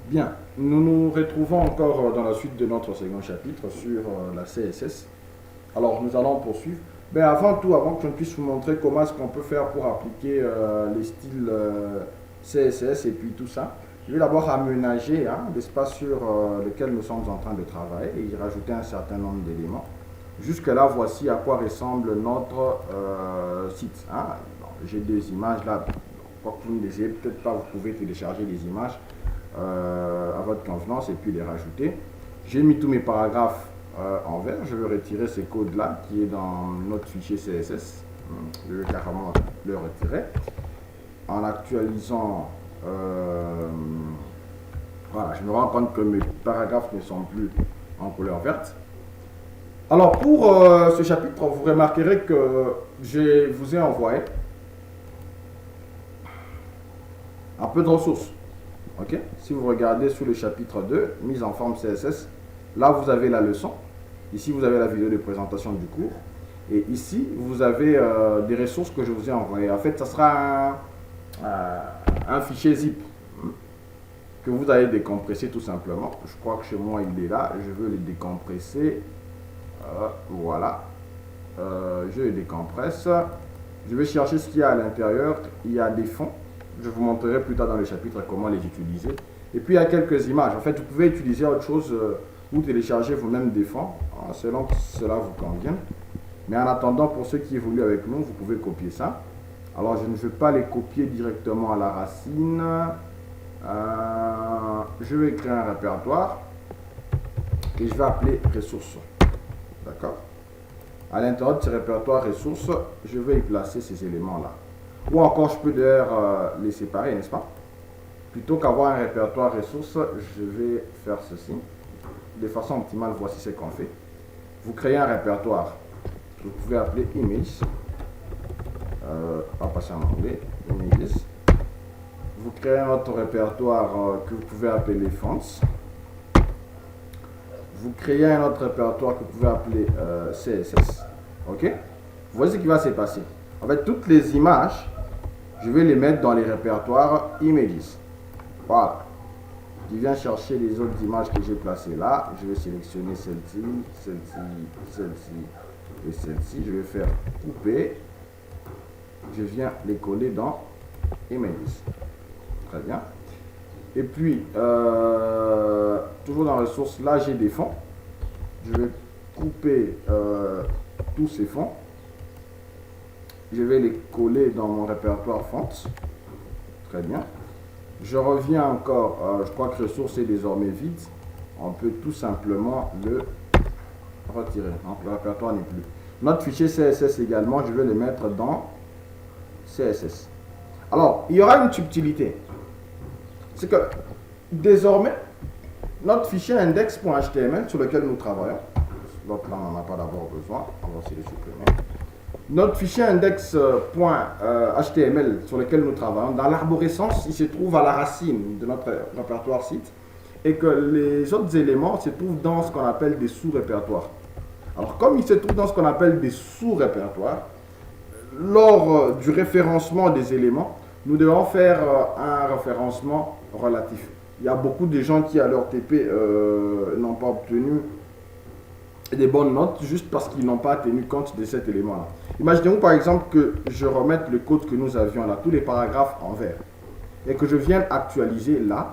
Bien, nous nous retrouvons encore dans la suite de notre second chapitre sur la CSS. Alors nous allons poursuivre. Mais avant tout, avant que je ne puisse vous montrer comment est-ce qu'on peut faire pour appliquer les styles CSS et puis tout ça, je vais d'abord aménager l'espace sur lequel nous sommes en train de travailler et y rajouter un certain nombre d'éléments. Jusque-là, voici à quoi ressemble notre site. J'ai des images là. Quoi que vous ne désirez peut-être pas, vous pouvez télécharger les images à votre convenance et puis les rajouter. J'ai mis tous mes paragraphes en vert. Je vais retirer ces codes-là qui est dans notre fichier CSS. Je vais carrément le retirer. En actualisant, voilà, je me rends compte que mes paragraphes ne sont plus en couleur verte. Alors pour ce chapitre, vous remarquerez que je vous ai envoyé un peu de ressources. Okay? Si vous regardez sur le chapitre 2, mise en forme CSS, là vous avez la leçon. Ici vous avez la vidéo de présentation du cours. Et ici vous avez des ressources que je vous ai envoyées. En fait, ça sera un fichier zip que vous allez décompresser tout simplement. Je crois que chez moi il est là. Je veux le décompresser. Voilà. Je le décompresse. Je vais chercher ce qu'il y a à l'intérieur. Il y a des fonds. Je vous montrerai plus tard dans le chapitre comment les utiliser. Et puis il y a quelques images. En fait, vous pouvez utiliser autre chose ou télécharger vous-même des fonds selon que cela vous convienne. Mais en attendant, pour ceux qui évoluent avec nous, vous pouvez copier ça. Alors, je ne vais pas les copier directement à la racine. Je vais créer un répertoire et je vais appeler ressources. D'accord? À l'intérieur de ce répertoire ressources, je vais y placer ces éléments-là. Ou encore, je peux d'ailleurs les séparer, n'est-ce pas? Plutôt qu'avoir un répertoire ressources, je vais faire ceci. De façon optimale, voici ce qu'on fait. Vous créez un répertoire que vous pouvez appeler image. On va passer en anglais. Images. Vous créez un autre répertoire que vous pouvez appeler fonts. Vous créez un autre répertoire que vous pouvez appeler CSS. Ok? Voici ce qui va se passer. En fait, toutes les images, je vais les mettre dans les répertoires images. Voilà. Je viens chercher les autres images que j'ai placées là. Je vais sélectionner celle-ci, celle-ci, celle-ci et celle-ci. Je vais faire couper. Je viens les coller dans images. Très bien. Et puis, toujours dans ressources, là j'ai des fonds. Je vais couper tous ces fonds. Je vais les coller dans mon répertoire fonts. Très bien. Je reviens encore, je crois que ressource est désormais vide. On peut tout simplement le retirer. Donc le répertoire n'est plus. Notre fichier CSS également, je vais le mettre dans CSS. Alors, il y aura une subtilité. C'est que désormais, notre fichier index.html sur lequel nous travaillons, l'autre là on n'en a pas d'abord besoin, on va aussi le supprimer. Notre fichier index.html sur lequel nous travaillons, dans l'arborescence, il se trouve à la racine de notre répertoire site et que les autres éléments se trouvent dans ce qu'on appelle des sous-répertoires. Alors, comme il se trouve dans ce qu'on appelle des sous-répertoires, lors du référencement des éléments, nous devons faire un référencement relatif. Il y a beaucoup de gens qui, à leur TP, n'ont pas obtenu des bonnes notes juste parce qu'ils n'ont pas tenu compte de cet élément-là. Imaginez-vous par exemple que je remette le code que nous avions là, tous les paragraphes en vert, et que je vienne actualiser là.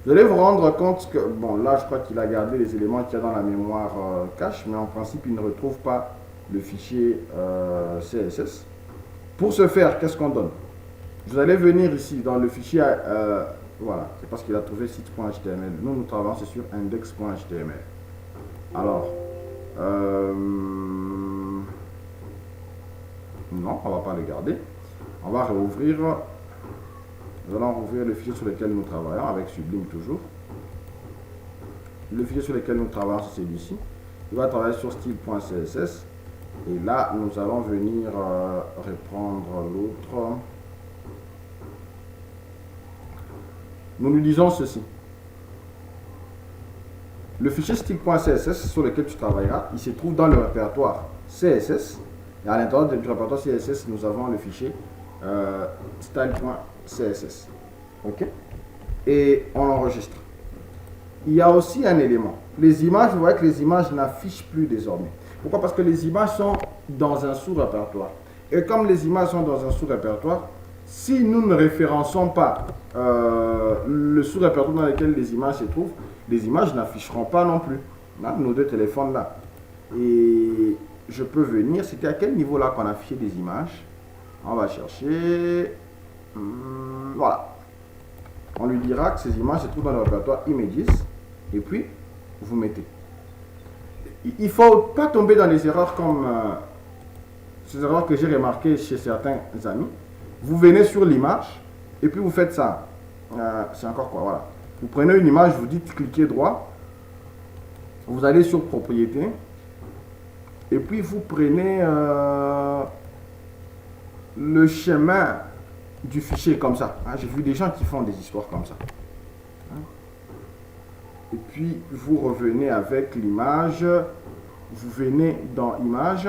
Vous allez vous rendre compte que, bon là je crois qu'il a gardé les éléments qu'il y a dans la mémoire cache, mais en principe il ne retrouve pas le fichier CSS. Pour ce faire, qu'est-ce qu'on donne? Vous allez venir ici dans le fichier, voilà, c'est parce qu'il a trouvé site.html. Nous travaillons sur index.html. Alors, non, on ne va pas le garder. On va rouvrir. Nous allons rouvrir le fichier sur lequel nous travaillons, avec Sublime toujours. Le fichier sur lequel nous travaillons, c'est celui-ci. Il va travailler sur style.css. Et là, nous allons venir reprendre l'autre. Nous lui disons ceci. Le fichier style.css sur lequel tu travailleras, il se trouve dans le répertoire CSS. Et à l'intérieur du répertoire CSS, nous avons le fichier style.css. Ok? et on enregistre. Il y a aussi un élément. Les images, vous voyez que les images n'affichent plus désormais. Pourquoi? Parce que les images sont dans un sous-répertoire. Et comme les images sont dans un sous-répertoire, si nous ne référençons pas le sous-répertoire dans lequel les images se trouvent, les images n'afficheront pas non plus. Là, nos deux téléphones là. Et je peux venir, c'était à quel niveau là qu'on affichait des images? On va chercher. Voilà. On lui dira que ces images se trouvent dans le répertoire Images. Et puis, vous mettez. Il ne faut pas tomber dans les erreurs comme ces erreurs que j'ai remarquées chez certains amis. Vous venez sur l'image et puis vous faites ça. C'est encore quoi? Voilà. Vous prenez une image, vous dites cliquez droit. Vous allez sur propriété. Et puis vous prenez le chemin du fichier comme ça. J'ai vu des gens qui font des histoires comme ça. Et puis vous revenez avec l'image. Vous venez dans image.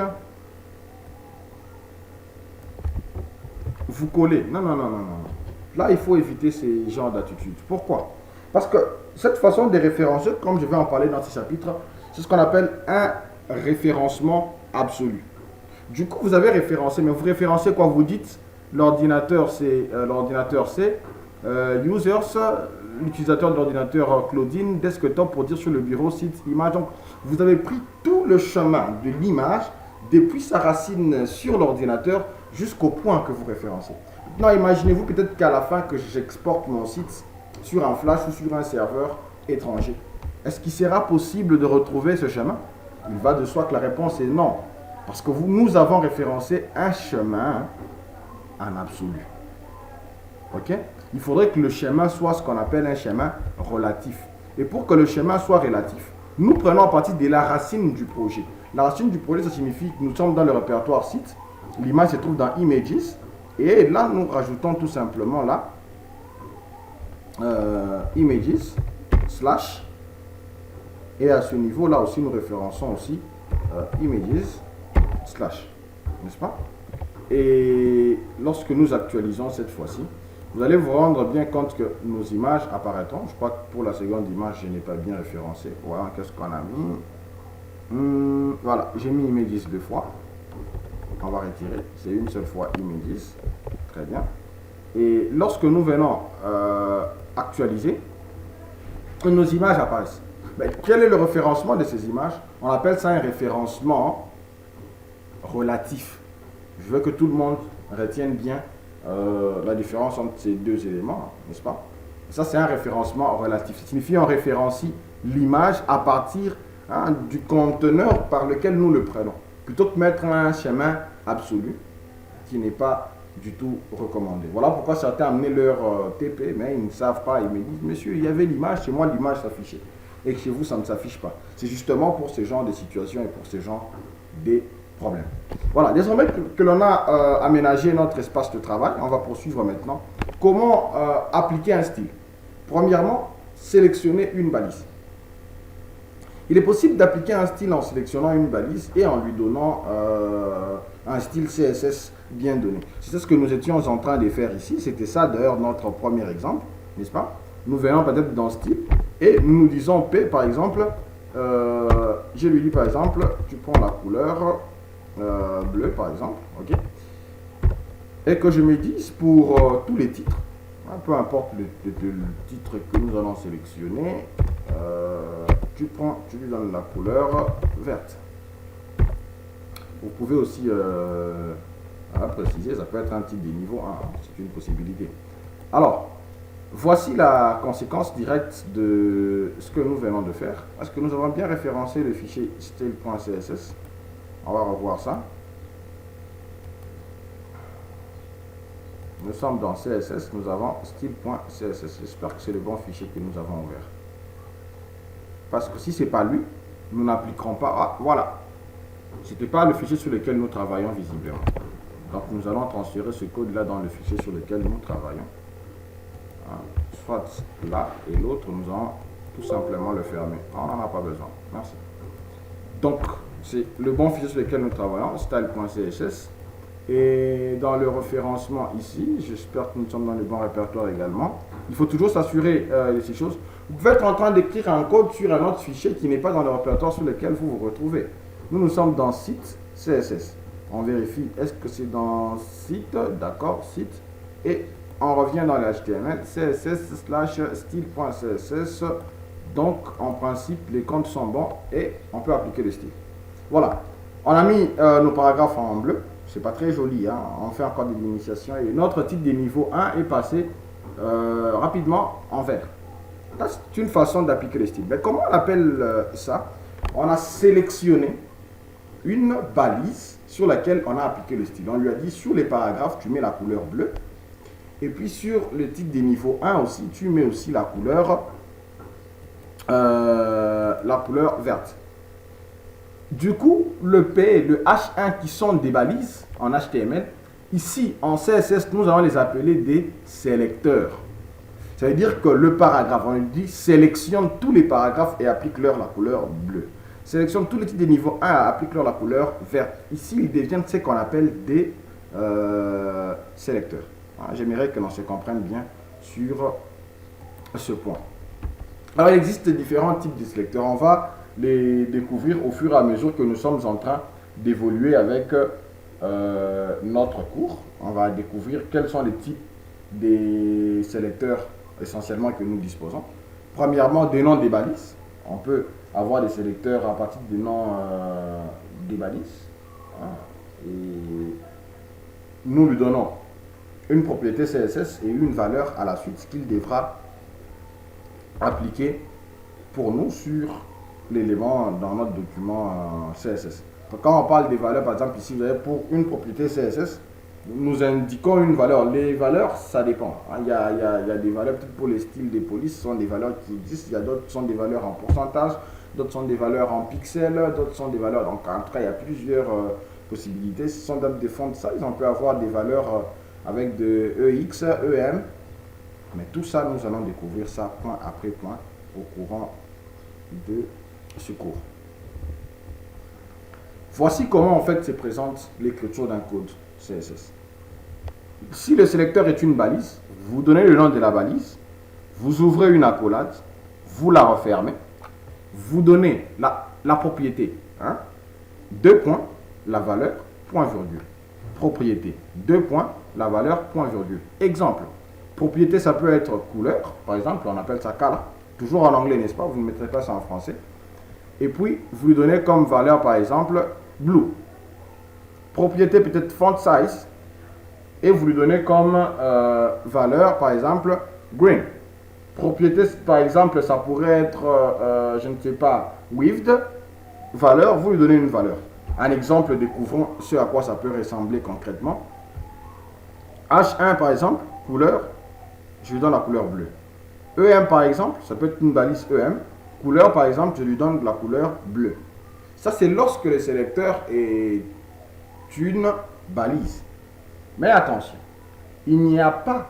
Vous collez. Non. Là, il faut éviter ces genres d'attitudes. Pourquoi? Parce que cette façon de référencer, comme je vais en parler dans ce chapitre, c'est ce qu'on appelle un référencement absolu. Du coup, vous avez référencé, mais vous référencez quoi? Vous dites l'ordinateur c'est users, l'utilisateur de l'ordinateur Claudine, desktop pour dire sur le bureau, site, image. Donc, vous avez pris tout le chemin de l'image depuis sa racine sur l'ordinateur jusqu'au point que vous référencez. Maintenant, imaginez-vous peut-être qu'à la fin que j'exporte mon site sur un flash ou sur un serveur étranger. Est-ce qu'il sera possible de retrouver ce chemin? Il va de soi que la réponse est non. Parce que nous avons référencé un chemin en absolu. Ok? Il faudrait que le schéma soit ce qu'on appelle un schéma relatif. Et pour que le schéma soit relatif, nous prenons à partir de la racine du projet. La racine du projet, ça signifie que nous sommes dans le répertoire site. L'image se trouve dans Images. Et là, nous rajoutons tout simplement là Images slash. Et à ce niveau là aussi, nous référençons aussi Images slash. N'est-ce pas? Et lorsque nous actualisons cette fois-ci, vous allez vous rendre bien compte que nos images apparaîtront. Je crois que pour la seconde image, je n'ai pas bien référencé. Voilà, qu'est-ce qu'on a mis? Voilà, j'ai mis Images 2 fois. On va retirer. C'est une seule fois Images. Très bien. Et lorsque nous venons actualiser, nos images apparaissent. Mais quel est le référencement de ces images? On appelle ça un référencement relatif. Je veux que tout le monde retienne bien la différence entre ces deux éléments, n'est-ce pas? Ça, c'est un référencement relatif. Ça signifie qu'on référencie l'image à partir du conteneur par lequel nous le prenons. Plutôt que mettre un chemin absolu qui n'est pas du tout recommandé. Voilà pourquoi certains amenaient leur TP, mais ils ne savent pas. Ils me disent, monsieur, il y avait l'image, chez moi l'image s'affichait. Et que chez vous, ça ne s'affiche pas. C'est justement pour ce genre de situations et pour ce genre de problèmes. Voilà, désormais que l'on a aménagé notre espace de travail, on va poursuivre maintenant. Comment appliquer un style? Premièrement, sélectionner une balise. Il est possible d'appliquer un style en sélectionnant une balise et en lui donnant un style CSS bien donné. C'est ce que nous étions en train de faire ici. C'était ça d'ailleurs notre premier exemple, n'est-ce pas? Nous venons peut-être dans style et nous disons P par exemple. Je lui dis par exemple, tu prends la couleur bleu par exemple, ok? Et que je me dise pour tous les titres, peu importe le titre que nous allons sélectionner, tu lui donnes la couleur verte. Vous pouvez aussi préciser, ça peut être un titre de niveau 1, c'est une possibilité. Alors, voici la conséquence directe de ce que nous venons de faire. Est-ce que nous avons bien référencé le fichier style.css? On va revoir ça. Nous sommes dans CSS, nous avons style.css. J'espère que c'est le bon fichier que nous avons ouvert. Parce que si ce n'est pas lui, nous n'appliquerons pas. Ah, voilà. Ce n'était pas le fichier sur lequel nous travaillons visiblement. Donc nous allons transférer ce code-là dans le fichier sur lequel nous travaillons. Soit là et l'autre, nous allons tout simplement le fermer. On n'en a pas besoin. Merci. Donc, c'est le bon fichier sur lequel nous travaillons, style.css. Et dans le référencement ici, j'espère que nous sommes dans le bon répertoire également. Il faut toujours s'assurer de ces choses. Vous pouvez être en train d'écrire un code sur un autre fichier qui n'est pas dans le répertoire sur lequel vous vous retrouvez. Nous sommes dans site CSS. On vérifie, est-ce que c'est dans site? D'accord, site. Et on revient dans le HTML, css/style.css. Donc, en principe, les comptes sont bons et on peut appliquer le style. Voilà. On a mis nos paragraphes en bleu. C'est pas très joli, hein? On fait encore des initiations et notre titre des niveaux 1 est passé rapidement en vert. C'est une façon d'appliquer le style. Mais comment on appelle ça? On a sélectionné une balise sur laquelle on a appliqué le style. On lui a dit sur les paragraphes, tu mets la couleur bleue. Et puis sur le titre des niveaux 1 aussi, tu mets aussi la couleur verte. Du coup, le P et le H1 qui sont des balises en HTML, ici en CSS, nous allons les appeler des sélecteurs. Ça veut dire que le paragraphe, on lui dit sélectionne tous les paragraphes et applique-leur la couleur bleue. Sélectionne tous les titres des niveaux 1 et applique-leur la couleur verte. Ici, ils deviennent ce qu'on appelle des sélecteurs. J'aimerais que l'on se comprenne bien sur ce point. Alors, il existe différents types de sélecteurs. On va les découvrir au fur et à mesure que nous sommes en train d'évoluer avec notre cours. On va découvrir quels sont les types des sélecteurs essentiellement que nous disposons. Premièrement, des noms des balises. On peut avoir des sélecteurs à partir des noms des balises. Et nous lui donnons une propriété CSS et une valeur à la suite qu'il devra appliquer pour nous sur l'élément dans notre document CSS. Donc, quand on parle des valeurs, par exemple ici, vous avez pour une propriété CSS, nous indiquons une valeur. Les valeurs, ça dépend. Il y a des valeurs, peut-être pour les styles des polices, ce sont des valeurs qui existent. Il y a d'autres qui sont des valeurs en pourcentage, d'autres sont des valeurs en pixels, d'autres sont des valeurs. Donc, en tout cas, il y a plusieurs possibilités. Ce sont des font size. On peut avoir des valeurs avec de EX, EM. Mais tout ça, nous allons découvrir ça point après point au courant de ce cours. Voici comment en fait se présente l'écriture d'un code CSS. Si le sélecteur est une balise, vous donnez le nom de la balise, vous ouvrez une accolade, vous la refermez, vous donnez la propriété, deux points, la valeur, point virgule. Propriété, deux points, la valeur, point virgule. Exemple, propriété ça peut être couleur, par exemple, on appelle ça color, toujours en anglais n'est-ce pas, vous ne mettrez pas ça en français. Et puis, vous lui donnez comme valeur par exemple, blue. Propriété peut-être font size, et vous lui donnez comme valeur par exemple, green. Propriété par exemple, ça pourrait être, je ne sais pas, width. Valeur, vous lui donnez une valeur. Un exemple, découvrons ce à quoi ça peut ressembler concrètement. H1 par exemple, couleur, je lui donne la couleur bleue. EM par exemple, ça peut être une balise EM. Couleur par exemple, je lui donne la couleur bleue. Ça c'est lorsque le sélecteur est une balise. Mais attention, il n'y a pas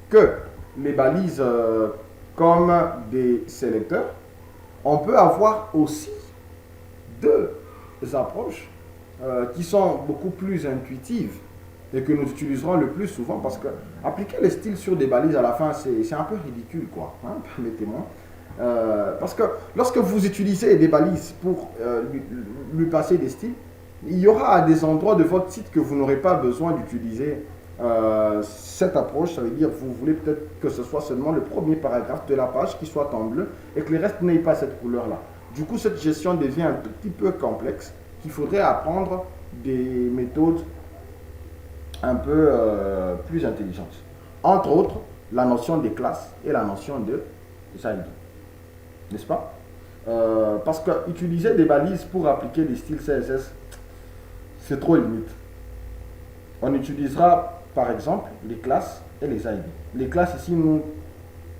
que les balises comme des sélecteurs. On peut avoir aussi deux approches qui sont beaucoup plus intuitives et que nous utiliserons le plus souvent parce que appliquer les styles sur des balises à la fin, c'est un peu ridicule, quoi, permettez-moi. Parce que lorsque vous utilisez des balises pour lui passer des styles, il y aura des endroits de votre site que vous n'aurez pas besoin d'utiliser cette approche. Ça veut dire que vous voulez peut-être que ce soit seulement le premier paragraphe de la page qui soit en bleu et que le reste n'ait pas cette couleur-là. Du coup, cette gestion devient un tout petit peu complexe, qu'il faudrait apprendre des méthodes un peu plus intelligentes. Entre autres, la notion des classes et la notion de ID. N'est-ce pas? Parce que utiliser des balises pour appliquer des styles CSS, c'est trop limite. On utilisera par exemple les classes et les ID. Les classes ici nous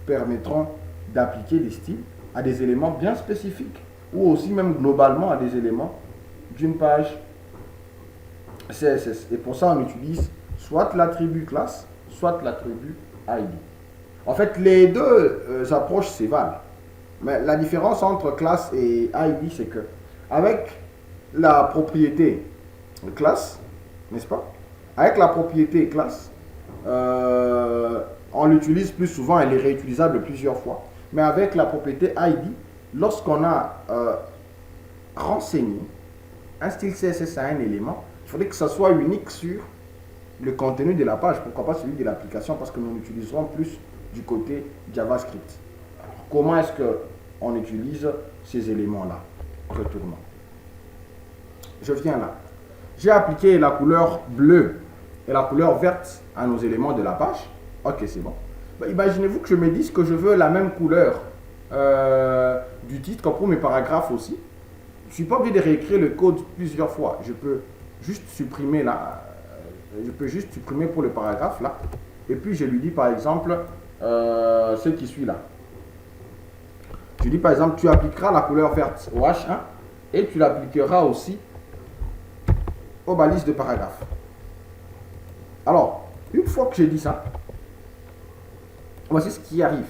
permettront d'appliquer des styles à des éléments bien spécifiques ou aussi même globalement à des éléments d'une page CSS. Et pour ça, on utilise soit l'attribut classe, soit l'attribut ID. En fait, les deux approches se valent. Mais la différence entre classe et ID, c'est que avec la propriété classe, n'est-ce pas, Avec la propriété classe, on l'utilise plus souvent, elle est réutilisable plusieurs fois. Mais avec la propriété ID, lorsqu'on a renseigné un style CSS à un élément, il faudrait que ça soit unique sur le contenu de la page, pourquoi pas celui de l'application, parce que nous l'utiliserons plus du côté JavaScript. Alors, comment est-ce qu'on utilise ces éléments-là? Retournons. Je viens là. J'ai appliqué la couleur bleue et la couleur verte à nos éléments de la page. Ok, c'est bon. Ben, imaginez-vous que je me dise que je veux la même couleur du titre pour mes paragraphes aussi. Je ne suis pas obligé de réécrire le code plusieurs fois. Je peux juste supprimer là. Je peux juste supprimer pour le paragraphe là. Et puis je lui dis par exemple ce qui suit là. Je dis par exemple, tu appliqueras la couleur verte au H1 et tu l'appliqueras aussi aux balises de paragraphe. Alors, une fois que j'ai dit ça, voici ce qui arrive.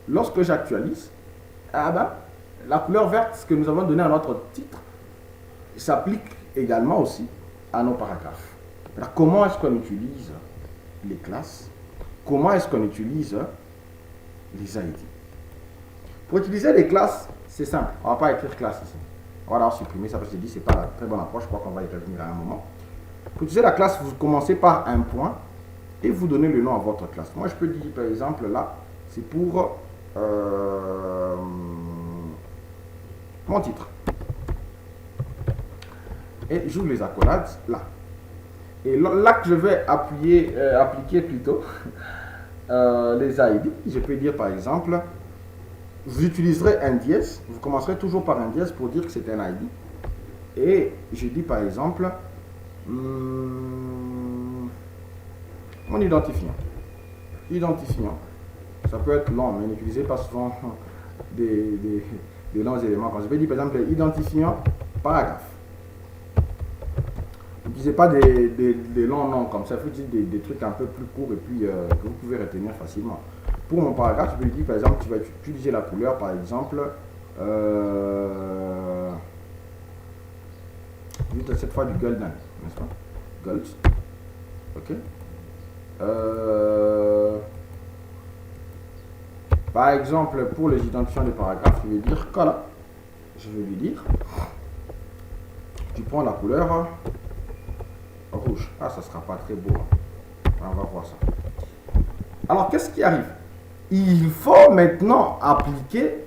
Lorsque j'actualise, la couleur verte que nous avons donnée à notre titre s'applique également aussi à nos paragraphes. Alors, comment est-ce qu'on utilise les classes? Comment est-ce qu'on utilise les ID? Pour utiliser les classes, c'est simple. On ne va pas écrire classe ici. On va d'abord supprimer ça parce que je dis que ce n'est pas la très bonne approche. Je crois qu'on va y revenir à un moment. Pour utiliser la classe, vous commencez par un point et vous donnez le nom à votre classe. Moi, je peux dire par exemple là, c'est pour mon titre. Et j'ouvre les accolades là. Et là que je vais appliquer plutôt les ID, je peux dire par exemple, vous utiliserez un dièse, vous commencerez toujours par un dièse pour dire que c'est un ID. Et je dis par exemple, mon identifiant. Identifiant. Ça peut être long, mais n'utilisez pas souvent des longs éléments. Quand je vais dire par exemple identifiant paragraphe. N'utilisez pas des longs noms comme ça, il faut utiliser des trucs un peu plus courts et puis que vous pouvez retenir facilement. Pour mon paragraphe, je peux lui dire par exemple, tu vas utiliser la couleur par exemple, cette fois du golden, n'est-ce pas? Gold. Ok. Par exemple, pour les identifiants des paragraphes, je vais dire color. Je vais lui dire, tu prends la couleur rouge. Ah, ça sera pas très beau. On va voir ça. Alors, qu'est-ce qui arrive? Il faut maintenant appliquer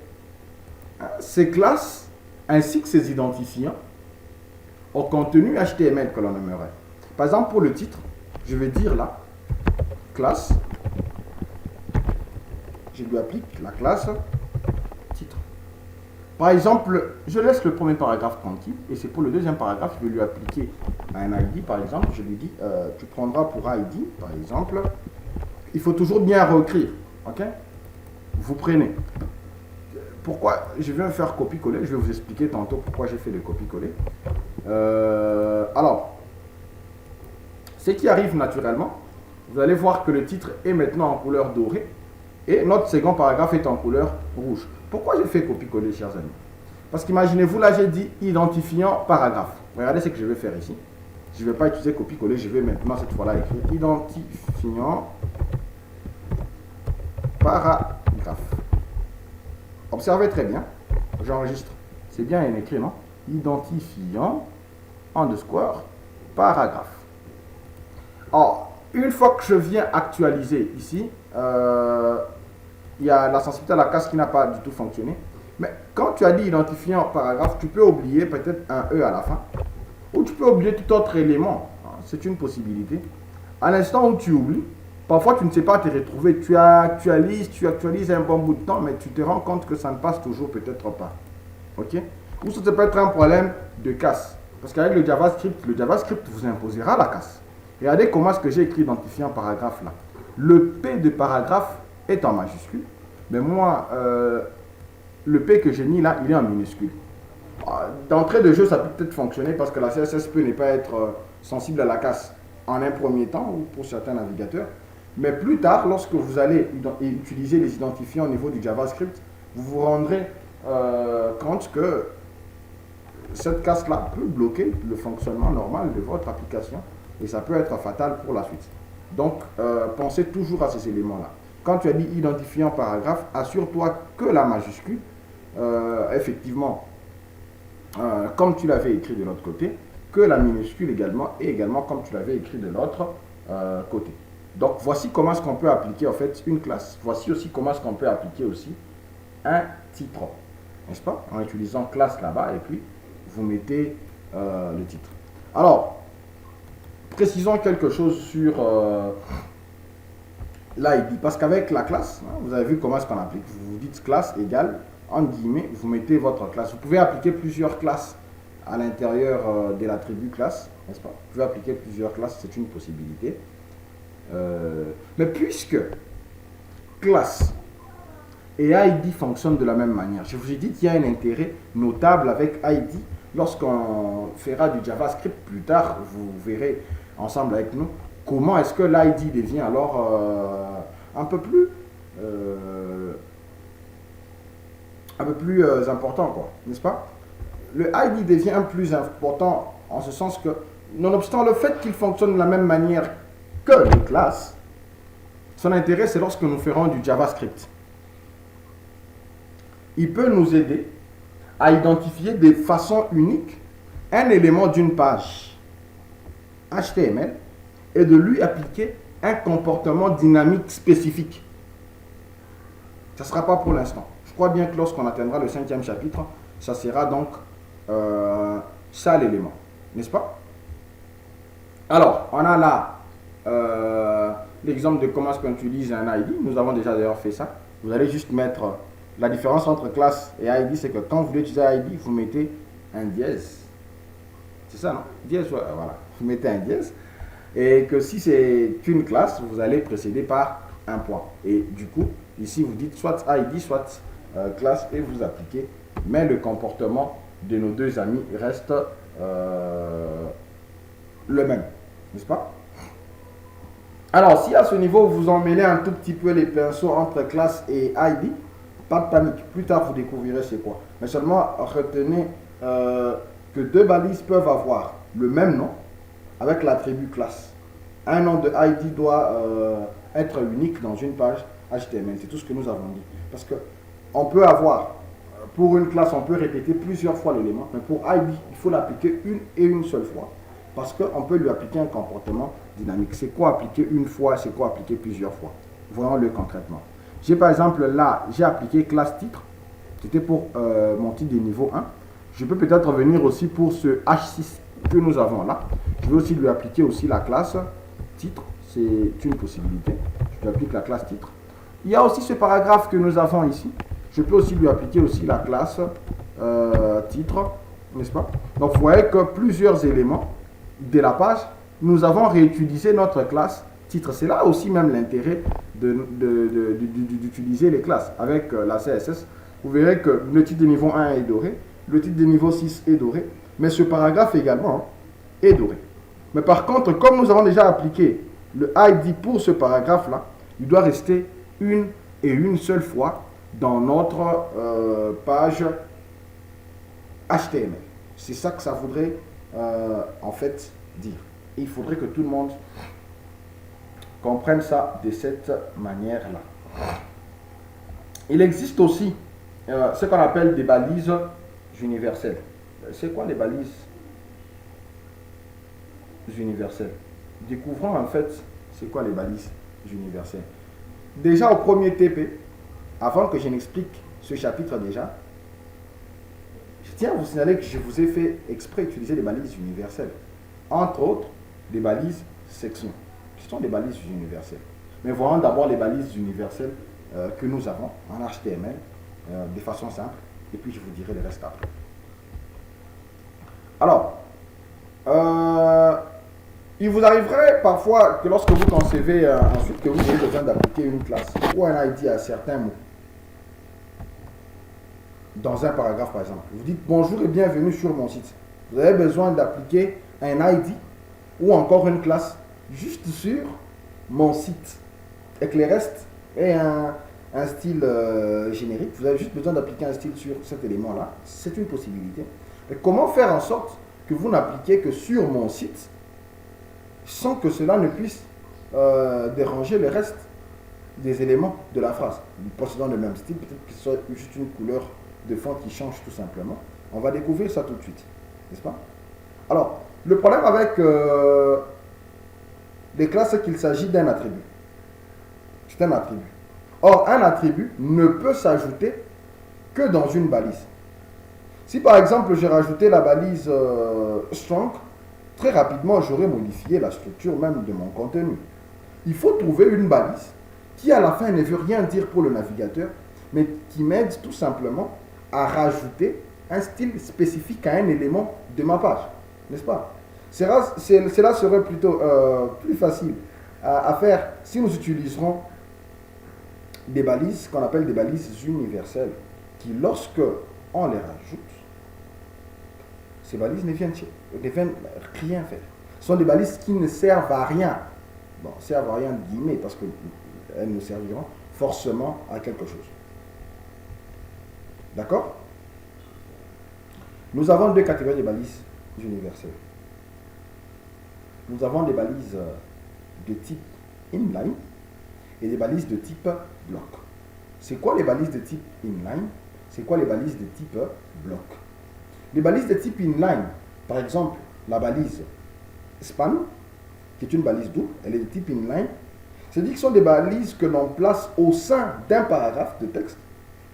ces classes ainsi que ces identifiants au contenu HTML que l'on aimerait. Par exemple, pour le titre, je vais dire là, classe, je lui applique la classe titre. Par exemple, je laisse le premier paragraphe tranquille et c'est pour le deuxième paragraphe, je vais lui appliquer un ID par exemple. Je lui dis, tu prendras pour ID par exemple, il faut toujours bien réécrire. Ok? Vous prenez. Pourquoi je viens faire copier-coller? Je vais vous expliquer tantôt pourquoi j'ai fait le copier-coller. Alors, ce qui arrive naturellement, vous allez voir que le titre est maintenant en couleur dorée et notre second paragraphe est en couleur rouge. Pourquoi j'ai fait copier-coller, chers amis? Parce qu'imaginez-vous, là j'ai dit identifiant paragraphe. Regardez ce que je vais faire ici. Je ne vais pas utiliser copier-coller, je vais maintenant cette fois-là écrire identifiant paragraphe. Observez très bien. J'enregistre. C'est bien écrit, non? Identifiant underscore paragraphe. Alors, une fois que je viens actualiser ici, il y a la sensibilité à la case qui n'a pas du tout fonctionné. Mais quand tu as dit identifiant paragraphe, tu peux oublier peut-être un E à la fin. Ou tu peux oublier tout autre élément. C'est une possibilité. À l'instant où tu oublies, parfois tu ne sais pas te retrouver. Tu actualises un bon bout de temps, mais tu te rends compte que ça ne passe toujours peut-être pas. Ok? Ou ça peut être un problème de casse. Parce qu'avec le JavaScript vous imposera la casse. Regardez comment est-ce que j'ai écrit identifiant paragraphe là. Le P de paragraphe est en majuscule, mais moi, le P que j'ai mis là, il est en minuscule. D'entrée de jeu, ça peut peut-être fonctionner parce que la CSS peut ne pas être sensible à la casse en un premier temps ou pour certains navigateurs. Mais plus tard, lorsque vous allez utiliser les identifiants au niveau du JavaScript, vous vous rendrez compte que cette casse-là peut bloquer le fonctionnement normal de votre application et ça peut être fatal pour la suite. Donc, pensez toujours à ces éléments-là. Quand tu as dit identifiant paragraphe, assure-toi que la majuscule, effectivement, comme tu l'avais écrit de l'autre côté, que la minuscule également, et également comme tu l'avais écrit de l'autre côté. Donc, voici comment est-ce qu'on peut appliquer en fait une classe. Voici aussi comment est-ce qu'on peut appliquer aussi un titre, n'est-ce pas? En utilisant classe là-bas, et puis vous mettez le titre. Alors, précisons quelque chose sur l'ID, parce qu'avec la classe, hein, vous avez vu comment est-ce qu'on applique. Vous dites classe égale, en guillemets, vous mettez votre classe. Vous pouvez appliquer plusieurs classes à l'intérieur de l'attribut classe, n'est-ce pas? Vous pouvez appliquer plusieurs classes, c'est une possibilité. Mais puisque classe et ID fonctionnent de la même manière, je vous ai dit qu'il y a un intérêt notable avec ID. Lorsqu'on fera du JavaScript plus tard, vous verrez ensemble avec nous comment est-ce que l'ID devient alors un peu plus important, quoi, n'est-ce pas? Le ID devient plus important en ce sens que, nonobstant le fait qu'il fonctionne de la même manière que les classes, son intérêt c'est lorsque nous ferons du JavaScript. Il peut nous aider à identifier de façon unique un élément d'une page HTML et de lui appliquer un comportement dynamique spécifique. Ça ne sera pas pour l'instant. Je crois bien que lorsqu'on atteindra le 5e chapitre, ça sera donc ça l'élément, n'est-ce pas? Alors, on a là l'exemple de comment est-ce qu'on utilise un ID. Nous avons déjà d'ailleurs fait ça. Vous allez juste mettre la différence entre classe et ID, c'est que quand vous voulez utiliser ID, vous mettez un dièse. C'est ça, non? Dièse, voilà. Vous mettez un dièse. Et que si c'est une classe, vous allez précéder par un point. Et du coup, ici, vous dites soit ID, soit classe, et vous appliquez. Mais le comportement de nos deux amis reste le même, n'est-ce pas? Alors, si à ce niveau, vous emmêlez un tout petit peu les pinceaux entre classe et ID, pas de panique. Plus tard, vous découvrirez c'est quoi. Mais seulement, retenez que deux balises peuvent avoir le même nom avec l'attribut classe. Un nom de ID doit être unique dans une page HTML. C'est tout ce que nous avons dit. Parce que on peut avoir, pour une classe, on peut répéter plusieurs fois l'élément. Mais pour ID, il faut l'appliquer une seule fois. Parce qu'on peut lui appliquer un comportement dynamique. C'est quoi appliquer une fois, c'est quoi appliquer plusieurs fois? Voyons-le concrètement. J'ai par exemple là, j'ai appliqué classe titre. C'était pour mon titre de niveau 1. Je peux peut-être venir aussi pour ce H6 que nous avons là. Je vais aussi lui appliquer aussi la classe titre. C'est une possibilité. Je lui applique la classe titre. Il y a aussi ce paragraphe que nous avons ici. Je peux aussi lui appliquer aussi la classe titre, n'est-ce pas? Donc vous voyez que plusieurs éléments de la page, nous avons réutilisé notre classe titre. C'est là aussi même l'intérêt d'utiliser les classes avec la CSS. Vous verrez que le titre de niveau 1 est doré, le titre de niveau 6 est doré, mais ce paragraphe également est doré. Mais par contre, comme nous avons déjà appliqué le ID pour ce paragraphe-là, il doit rester une seule fois dans notre page HTML. C'est ça que ça voudrait en fait dire. Et il faudrait que tout le monde comprenne ça de cette manière-là. Il existe aussi ce qu'on appelle des balises universelles. C'est quoi les balises universelles? Découvrons en fait c'est quoi les balises universelles. Déjà au premier TP, avant que je n'explique ce chapitre déjà, je tiens à vous signaler que je vous ai fait exprès utiliser des balises universelles. Entre autres, des balises section. Ce sont des balises universelles. Mais voyons d'abord les balises universelles que nous avons en HTML de façon simple. Et puis je vous dirai le reste après. Alors, il vous arriverait parfois que lorsque vous concevez ensuite que vous avez besoin d'appliquer une classe ou un ID à certains mots, dans un paragraphe par exemple, vous dites bonjour et bienvenue sur mon site. Vous avez besoin d'appliquer un ID ou encore une classe juste sur mon site. Et que le reste est un style générique. Vous avez juste besoin d'appliquer un style sur cet élément-là. C'est une possibilité. Mais comment faire en sorte que vous n'appliquez que sur mon site sans que cela ne puisse déranger le reste des éléments de la phrase. Possédant le même style, peut-être que ce soit juste une couleur de fond qui change tout simplement. On va découvrir ça tout de suite, n'est-ce pas? Alors, le problème avec les classes, c'est qu'il s'agit d'un attribut. C'est un attribut. Or, un attribut ne peut s'ajouter que dans une balise. Si par exemple, j'ai rajouté la balise strong, très rapidement, j'aurais modifié la structure même de mon contenu. Il faut trouver une balise qui, à la fin, ne veut rien dire pour le navigateur, mais qui m'aide tout simplement à rajouter un style spécifique à un élément de ma page. N'est-ce pas? Cela serait plutôt plus facile à faire si nous utiliserons des balises qu'on appelle des balises universelles qui, lorsque on les rajoute, ces balises ne viennent rien faire. Ce sont des balises qui ne servent à rien. Bon, servent à rien de guillemets parce qu'elles ne serviront forcément à quelque chose. D'accord? Nous avons deux catégories de balises universelles. Nous avons des balises de type inline et des balises de type bloc. C'est quoi les balises de type inline? C'est quoi les balises de type bloc? Les balises de type inline, par exemple, la balise span, qui est une balise double, elle est de type inline. C'est-à-dire que ce sont des balises que l'on place au sein d'un paragraphe de texte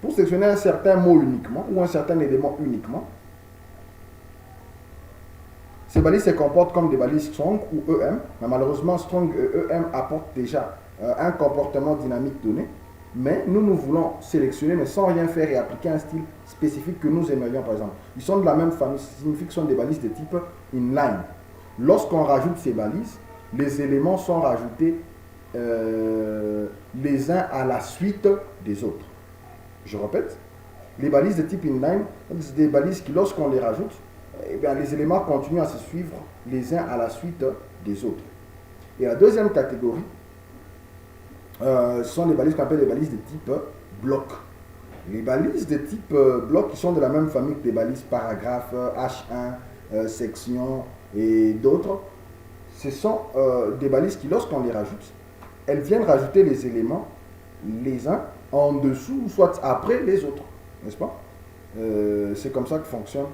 pour sélectionner un certain mot uniquement ou un certain élément uniquement. Ces balises se comportent comme des balises strong ou EM, mais malheureusement strong et EM apportent déjà un comportement dynamique donné. Mais nous voulons sélectionner, mais sans rien faire et appliquer un style spécifique que nous aimerions, par exemple. Ils sont de la même famille, ça signifie que ce sont des balises de type inline. Lorsqu'on rajoute ces balises, les éléments sont rajoutés les uns à la suite des autres. Je répète, les balises de type inline, c'est des balises qui, lorsqu'on les rajoute, eh bien, les éléments continuent à se suivre les uns à la suite des autres. Et la deuxième catégorie, ce sont les balises qu'on appelle les balises de type bloc. Les balises de type bloc qui sont de la même famille que les balises paragraphe, H1, section et d'autres, ce sont des balises qui, lorsqu'on les rajoute, elles viennent rajouter les éléments les uns en dessous, soit après les autres, n'est-ce pas? C'est comme ça que fonctionnent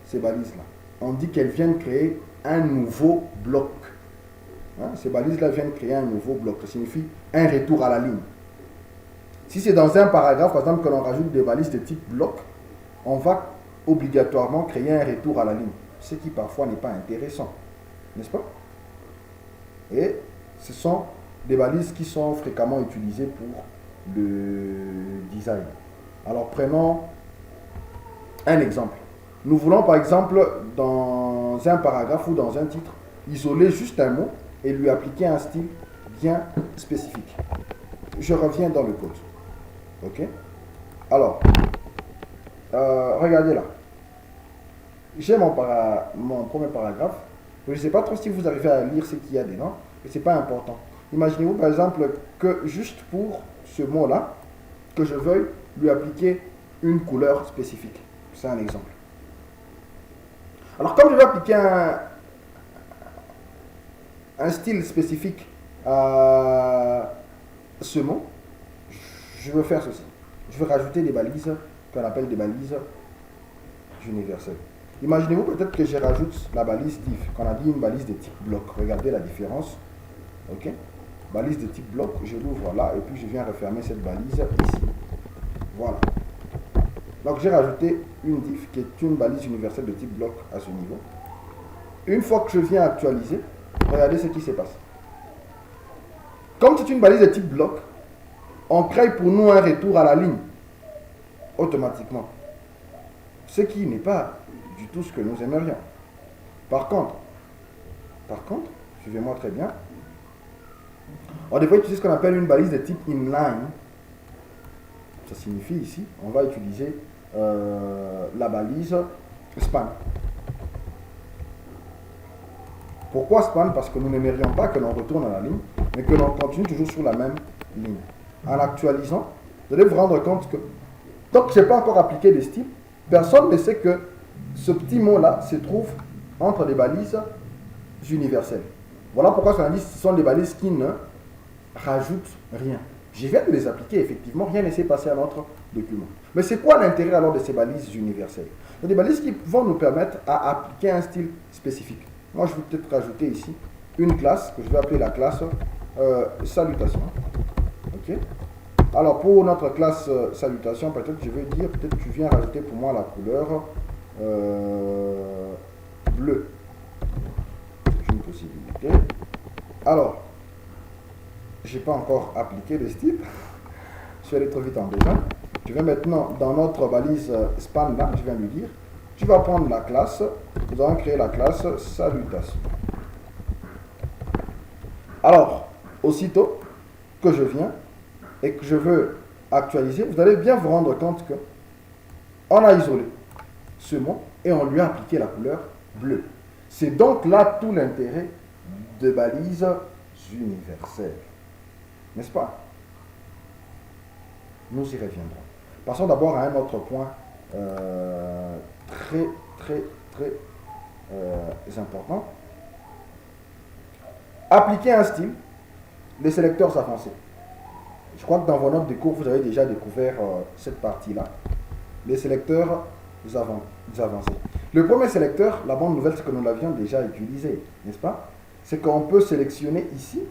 ces balises-là. On dit qu'elles viennent créer un nouveau bloc. Hein? Ces balises-là viennent créer un nouveau bloc. Ça signifie un retour à la ligne. Si c'est dans un paragraphe, par exemple, que l'on rajoute des balises de type bloc, on va obligatoirement créer un retour à la ligne. Ce qui parfois n'est pas intéressant. N'est-ce pas? Et ce sont des balises qui sont fréquemment utilisées pour le design. Alors prenons un exemple. Nous voulons par exemple dans un paragraphe ou dans un titre isoler juste un mot et lui appliquer un style bien spécifique. Je reviens dans le code. Ok? Alors, regardez là. J'ai mon premier paragraphe. Je ne sais pas trop si vous arrivez à lire ce qu'il y a dedans, mais ce n'est pas important. Imaginez-vous par exemple que juste pour ce mot-là, que je veuille lui appliquer une couleur spécifique. C'est un exemple. Alors comme je vais appliquer un style spécifique à ce mot, je veux faire ceci. Je veux rajouter des balises qu'on appelle des balises universelles. Imaginez-vous peut-être que je rajoute la balise div, qu'on a dit une balise de type bloc. Regardez la différence. Ok? Balise de type bloc, je l'ouvre là et puis je viens refermer cette balise ici. Voilà. Donc j'ai rajouté une div qui est une balise universelle de type bloc à ce niveau. Une fois que je viens actualiser, regardez ce qui se passe. Comme c'est une balise de type bloc, on crée pour nous un retour à la ligne automatiquement. Ce qui n'est pas du tout ce que nous aimerions. Par contre, suivez-moi très bien, on devrait utiliser ce qu'on appelle une balise de type inline. Ça signifie ici, on va utiliser la balise span. Pourquoi span? Parce que nous n'aimerions pas que l'on retourne à la ligne, mais que l'on continue toujours sur la même ligne. En actualisant, vous allez vous rendre compte que tant que je n'ai pas encore appliqué des styles, personne ne sait que ce petit mot-là se trouve entre les balises universelles. Voilà pourquoi on a dit que ce sont des balises qui ne rajoutent rien. Je viens de les appliquer, effectivement, rien ne s'est passé à notre document. Mais c'est quoi l'intérêt alors de ces balises universelles? C'est des balises qui vont nous permettre à appliquer un style spécifique. Moi, je vais peut-être rajouter ici une classe que je vais appeler la classe salutation. Ok. Alors, pour notre classe salutation, peut-être je vais dire, peut-être tu viens rajouter pour moi la couleur bleue. C'est une possibilité. Alors, je n'ai pas encore appliqué le style. Je suis allé trop vite en besoin. Je vais maintenant, dans notre balise span, là, je viens lui dire, tu vas prendre la classe, nous allons créer la classe salutation. Alors, aussitôt que je viens et que je veux actualiser, vous allez bien vous rendre compte que on a isolé ce mot et on lui a appliqué la couleur bleue. C'est donc là tout l'intérêt de balises universelles. N'est-ce pas? Nous y reviendrons. Passons d'abord à un autre point très important. Appliquer un style, les sélecteurs avancés. Je crois que dans vos notes de cours, vous avez déjà découvert cette partie-là. Les sélecteurs avancés. Le premier sélecteur, la bonne nouvelle, c'est que nous l'avions déjà utilisé, n'est-ce pas? C'est qu'on peut sélectionner ici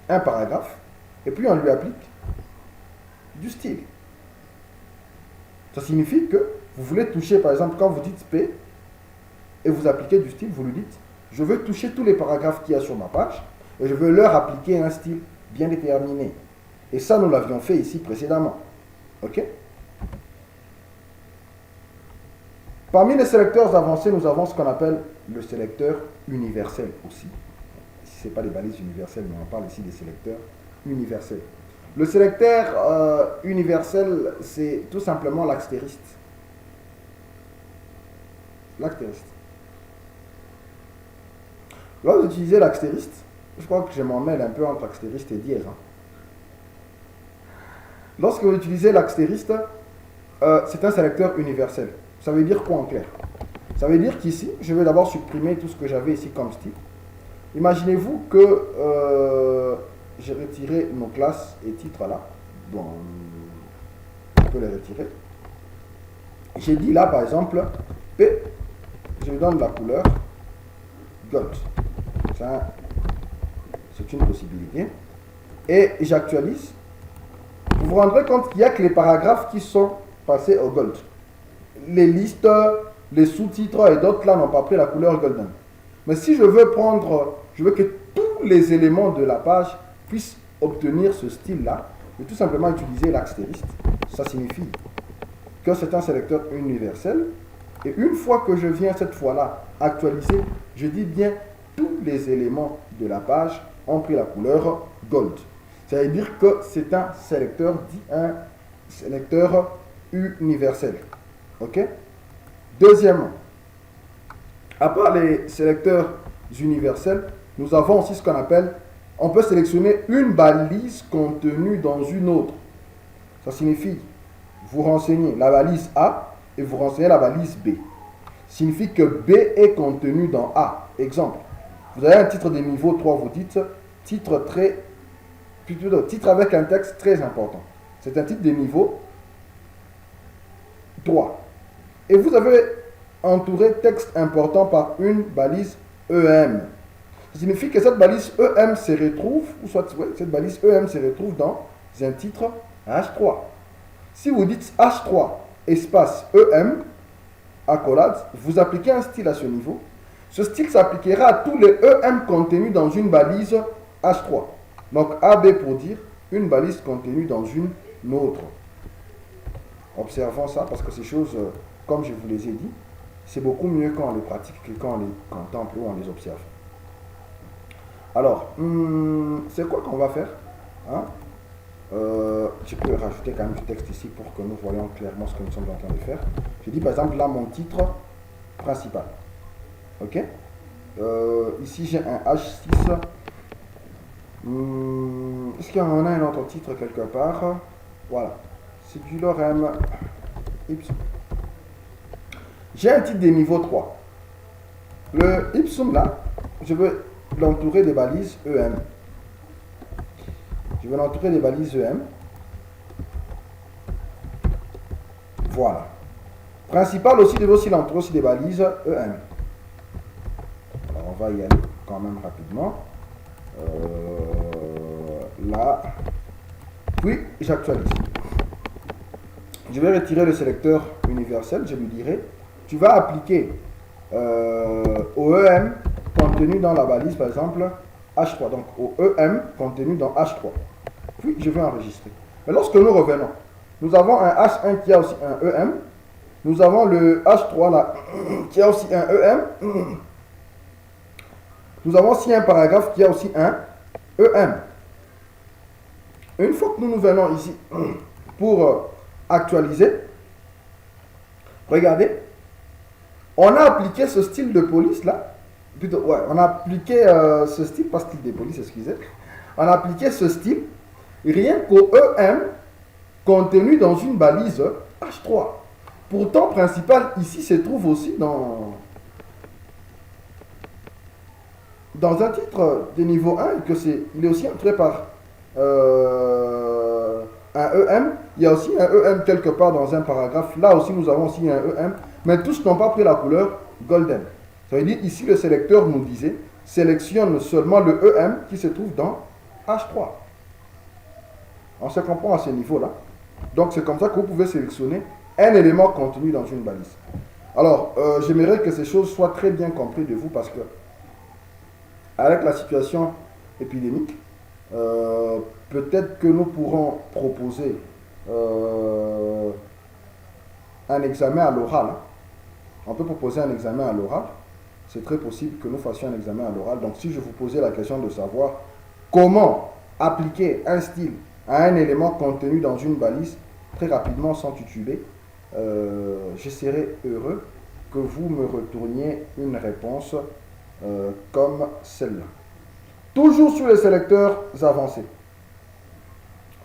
un paragraphe et puis on lui applique du style. Ça signifie que vous voulez toucher, par exemple, quand vous dites P et vous appliquez du style, vous lui dites je veux toucher tous les paragraphes qu'il y a sur ma page et je veux leur appliquer un style bien déterminé. Et ça, nous l'avions fait ici précédemment. OK? Parmi les sélecteurs avancés, nous avons ce qu'on appelle le sélecteur universel aussi. Si ce n'est pas des balises universelles, mais on parle ici des sélecteurs universels. Le sélecteur universel, c'est tout simplement l'axtériste. L'axtériste. Lorsque vous utilisez l'axtériste, je crois que je m'en mêle un peu entre axtériste et dièse. Lorsque vous utilisez l'axtériste, c'est un sélecteur universel. Ça veut dire quoi en clair? Ça veut dire qu'ici, je vais d'abord supprimer tout ce que j'avais ici comme style. Imaginez-vous que j'ai retiré nos classes et titres là. Bon, on peut les retirer. J'ai dit là, par exemple, P, je lui donne la couleur gold. Ça, c'est une possibilité. Et j'actualise. Vous vous rendrez compte qu'il n'y a que les paragraphes qui sont passés au gold. Les listes, les sous-titres et d'autres là n'ont pas pris la couleur golden. Mais si je veux que tous les éléments de la page puissent obtenir ce style-là, je vais tout simplement utiliser l'axtériste. Ça signifie que c'est un sélecteur universel. Et une fois que je viens cette fois-là actualiser, je dis bien tous les éléments de la page ont pris la couleur gold. Ça veut dire que c'est un sélecteur universel. OK? Deuxièmement, à part les sélecteurs universels, nous avons aussi ce qu'on appelle, on peut sélectionner une balise contenue dans une autre. Ça signifie, vous renseignez la balise A et vous renseignez la balise B. Ça signifie que B est contenu dans A. Exemple, vous avez un titre de niveau 3, vous dites titre avec un texte très important. C'est un titre de niveau 3. Et vous avez entouré texte important par une balise EM. Ça signifie que cette balise EM se retrouve, ou soit cette balise EM se retrouve dans un titre H3. Si vous dites H3 espace EM, accolade, vous appliquez un style à ce niveau. Ce style s'appliquera à tous les EM contenus dans une balise H3. Donc AB pour dire une balise contenue dans une autre. Observons ça parce que ces choses, comme je vous les ai dit, c'est beaucoup mieux quand on les pratique que quand on les contemple ou on les observe. Alors, c'est quoi qu'on va faire? Je peux rajouter quand même du texte ici pour que nous voyons clairement ce que nous sommes en train de faire. Je dis par exemple là mon titre principal. Ok? Ici j'ai un H6. Est-ce qu'il y en a un autre titre quelque part? Voilà. C'est du lorem ipsum. J'ai un titre de niveau 3. Le ipsum là, je veux l'entourer des balises EM. Je vais l'entourer des balises EM. Voilà. Principal aussi, je vais aussi l'entourer aussi des balises EM. Alors, on va y aller quand même rapidement. Là. Puis, j'actualise. Je vais retirer le sélecteur universel. Je lui dirai, tu vas appliquer au EM contenu dans la balise, par exemple, H3. Donc, au EM contenu dans H3. Puis, je vais enregistrer. Mais lorsque nous revenons, nous avons un H1 qui a aussi un EM. Nous avons le H3 là, qui a aussi un EM. Nous avons aussi un paragraphe qui a aussi un EM. Une fois que nous venons ici pour actualiser, regardez, on a appliqué ce style de police là. Plutôt, ouais, on a appliqué ce style, pas style de police, excusez. On a appliqué ce style rien qu'au EM contenu dans une balise H3. Pourtant, principal ici se trouve aussi dans un titre de niveau 1 et que il est aussi entré par un EM. Il y a aussi un EM quelque part dans un paragraphe. Là aussi, nous avons aussi un EM, mais tous n'ont pas pris la couleur golden. Ça veut dire ici, le sélecteur nous disait sélectionne seulement le EM qui se trouve dans H3. On se comprend à ce niveau-là. Donc, c'est comme ça que vous pouvez sélectionner un élément contenu dans une balise. Alors, j'aimerais que ces choses soient très bien comprises de vous parce que, avec la situation épidémique, peut-être que nous pourrons proposer un examen à l'oral. On peut proposer un examen à l'oral. C'est très possible que nous fassions un examen à l'oral. Donc, si je vous posais la question de savoir comment appliquer un style à un élément contenu dans une balise, très rapidement, sans tituber, je serais heureux que vous me retourniez une réponse comme celle-là. Toujours sur les sélecteurs avancés.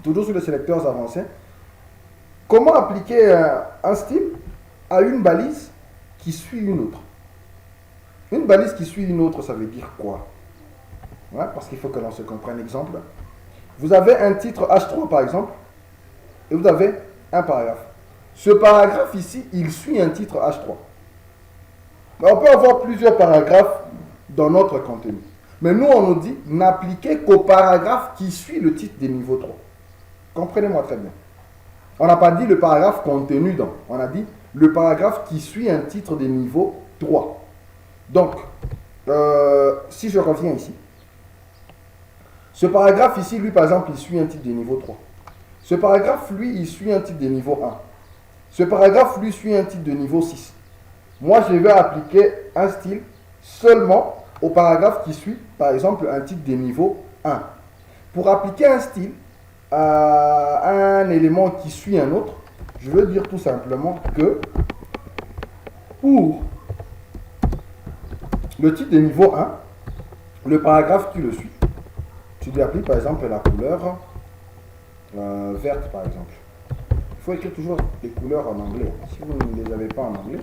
Toujours sur les sélecteurs avancés. Comment appliquer un style à une balise qui suit une autre? Une balise qui suit une autre, ça veut dire quoi? Ouais, parce qu'il faut que l'on se comprenne. Exemple, vous avez un titre H3 par exemple, et vous avez un paragraphe. Ce paragraphe ici, il suit un titre H3. On peut avoir plusieurs paragraphes dans notre contenu. Mais nous, on nous dit n'appliquer qu'au paragraphe qui suit le titre des niveaux 3. Comprenez-moi très bien. On n'a pas dit le paragraphe contenu dans. On a dit le paragraphe qui suit un titre des niveaux 3. Donc, si je reviens ici, ce paragraphe ici, lui, par exemple, il suit un titre de niveau 3. Ce paragraphe, lui, il suit un titre de niveau 1. Ce paragraphe, lui, suit un titre de niveau 6. Moi, je vais appliquer un style seulement au paragraphe qui suit, par exemple, un titre de niveau 1. Pour appliquer un style à un élément qui suit un autre, je veux dire tout simplement que pour le titre de niveau 1, le paragraphe qui le suit, tu lui appliques par exemple la couleur verte par exemple. Il faut écrire toujours les couleurs en anglais. Si vous ne les avez pas en anglais,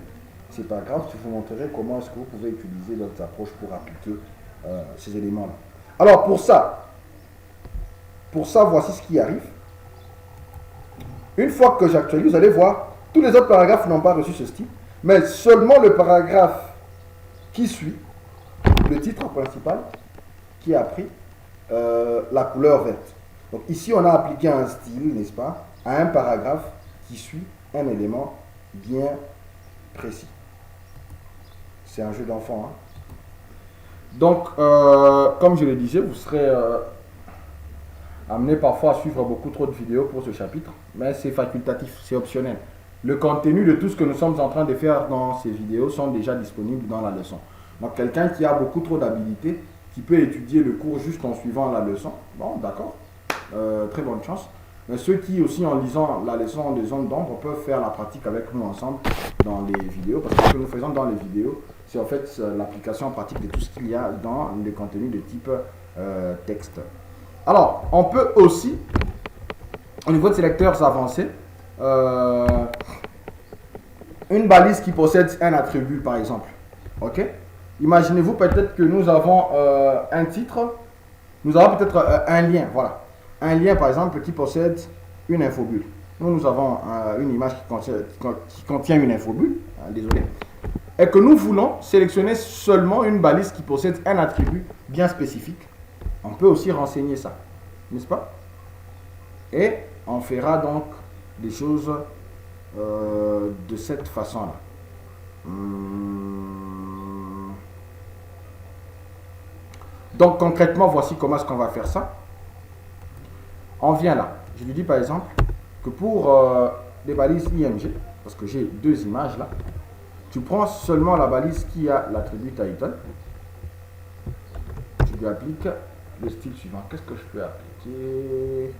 c'est pas grave, je vous montrerai comment est-ce que vous pouvez utiliser d'autres approches pour appliquer ces éléments-là. Alors pour ça, voici ce qui arrive. Une fois que j'actualise, vous allez voir, tous les autres paragraphes n'ont pas reçu ce style, mais seulement le paragraphe qui suit, le titre principal, qui a pris la couleur verte. Donc ici, on a appliqué un style, n'est-ce pas, à un paragraphe qui suit un élément bien précis. C'est un jeu d'enfant. Hein. Donc, comme je le disais, vous serez amené parfois à suivre beaucoup trop de vidéos pour ce chapitre, mais c'est facultatif, c'est optionnel. Le contenu de tout ce que nous sommes en train de faire dans ces vidéos sont déjà disponibles dans la leçon. Donc, quelqu'un qui a beaucoup trop d'habilité, qui peut étudier le cours juste en suivant la leçon, bon, d'accord, très bonne chance. Mais ceux qui aussi, en lisant la leçon en des zones d'ombre, peuvent faire la pratique avec nous ensemble dans les vidéos. Parce que ce que nous faisons dans les vidéos, c'est en fait l'application pratique de tout ce qu'il y a dans les contenus de type texte. Alors, on peut aussi, au niveau de sélecteurs avancés, une balise qui possède un attribut, par exemple. Ok? Imaginez-vous peut-être que nous avons un titre, nous avons peut-être un lien, voilà. Un lien par exemple qui possède une infobulle. Nous avons une image qui contient une infobulle, désolé, et que nous voulons sélectionner seulement une balise qui possède un attribut bien spécifique. On peut aussi renseigner ça, n'est-ce pas? Et on fera donc des choses de cette façon-là. Donc concrètement, voici comment est-ce qu'on va faire ça. On vient là. Je lui dis par exemple que pour des balises IMG, parce que j'ai deux images là, tu prends seulement la balise qui a l'attribut title. Tu lui appliques le style suivant. Qu'est-ce que je peux appliquer?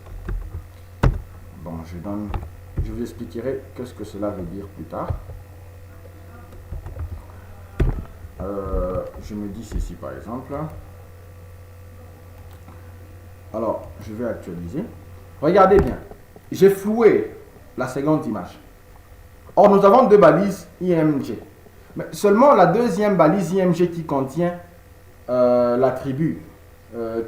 Bon, je vous expliquerai qu'est-ce que cela veut dire plus tard. Je me dis ceci par exemple. Alors, je vais actualiser. Regardez bien. J'ai floué la seconde image. Or, nous avons deux balises IMG. Mais seulement la deuxième balise IMG qui contient l'attribut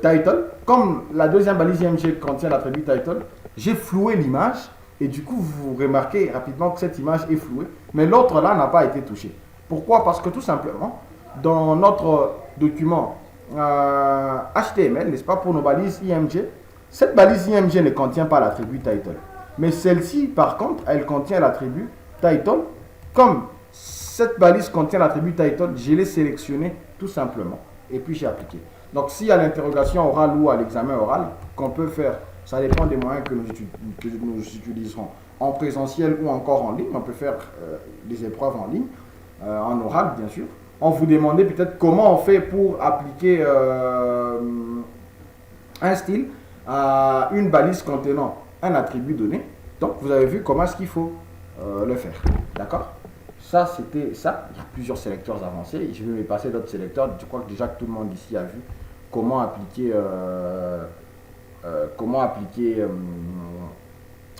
title. Comme la deuxième balise IMG contient l'attribut title, j'ai floué l'image. Et du coup, vous remarquez rapidement que cette image est flouée. Mais l'autre là n'a pas été touché. Pourquoi? Parce que tout simplement, dans notre document HTML, n'est-ce pas, pour nos balises IMG, cette balise IMG ne contient pas l'attribut title. Mais celle-ci, par contre, elle contient l'attribut title. Comme cette balise contient l'attribut title, je l'ai sélectionné tout simplement. Et puis j'ai appliqué. Donc, si à l'interrogation orale ou à l'examen oral, qu'on peut faire, ça dépend des moyens que nous utiliserons en présentiel ou encore en ligne. On peut faire des épreuves en ligne, en oral bien sûr. On vous demandait peut-être comment on fait pour appliquer un style à une balise contenant un attribut donné. Donc, vous avez vu comment est-ce qu'il faut le faire. D'accord? Ça, c'était ça. Il y a plusieurs sélecteurs avancés. Je vais me passer d'autres sélecteurs. Je crois que déjà que tout le monde ici a vu comment appliquer,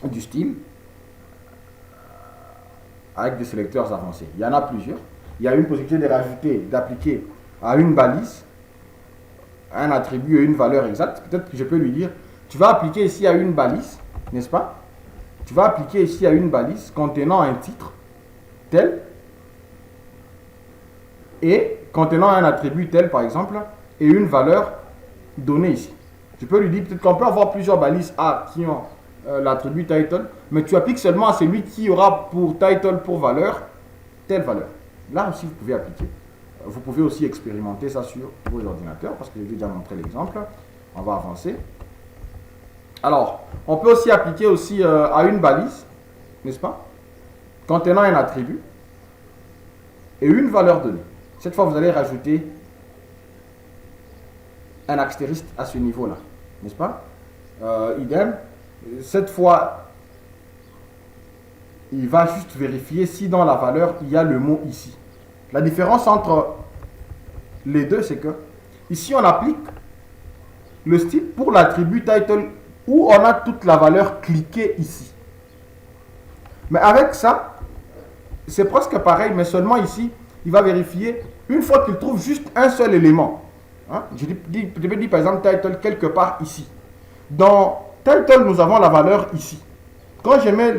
du style avec des sélecteurs avancés. Il y en a plusieurs. Il y a une possibilité de rajouter, d'appliquer à une balise un attribut et une valeur exacte. Peut-être que je peux lui dire, tu vas appliquer ici à une balise, n'est-ce pas? Tu vas appliquer ici à une balise contenant un titre tel et contenant un attribut tel par exemple et une valeur donnée ici. Je peux lui dire, peut-être qu'on peut avoir plusieurs balises A qui ont l'attribut title, mais tu appliques seulement à celui qui aura pour title, pour valeur, telle valeur. Là aussi, vous pouvez appliquer. Vous pouvez aussi expérimenter ça sur vos ordinateurs, parce que je vais déjà montrer l'exemple. On va avancer. Alors, on peut aussi appliquer aussi à une balise, n'est-ce pas, contenant un attribut et une valeur donnée. Cette fois, vous allez rajouter un astérisque à ce niveau-là, n'est-ce pas? Idem. Cette fois, il va juste vérifier si dans la valeur, il y a le mot ici. La différence entre les deux, c'est que ici, on applique le style pour l'attribut title où on a toute la valeur cliquée ici. Mais avec ça, c'est presque pareil, mais seulement ici, il va vérifier une fois qu'il trouve juste un seul élément. Hein? Je vais dire par exemple title quelque part ici. Dans title, nous avons la valeur ici. Quand je mets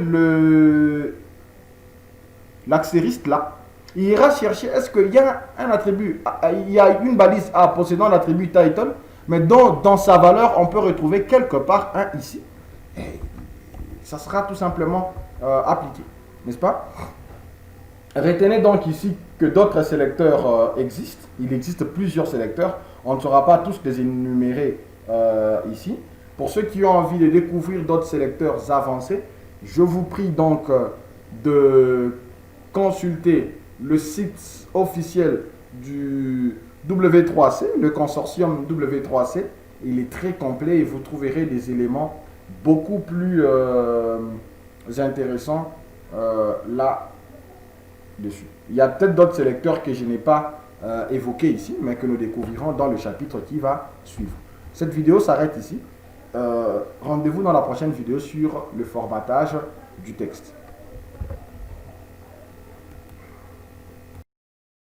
l'astérisque là, il ira chercher est-ce qu'il y a un attribut, il y a une balise A possédant l'attribut title, mais dans sa valeur, on peut retrouver quelque part un ici. Et ça sera tout simplement appliqué, n'est-ce pas? Retenez donc ici que d'autres sélecteurs existent. Il existe plusieurs sélecteurs. On ne saura pas tous les énumérer ici. Pour ceux qui ont envie de découvrir d'autres sélecteurs avancés, je vous prie donc de consulter le site officiel du W3C, le consortium W3C. Il est très complet et vous trouverez des éléments beaucoup plus intéressants là-dessus. Il y a peut-être d'autres sélecteurs que je n'ai pas évoqués ici, mais que nous découvrirons dans le chapitre qui va suivre. Cette vidéo s'arrête ici. Rendez-vous dans la prochaine vidéo sur le formatage du texte.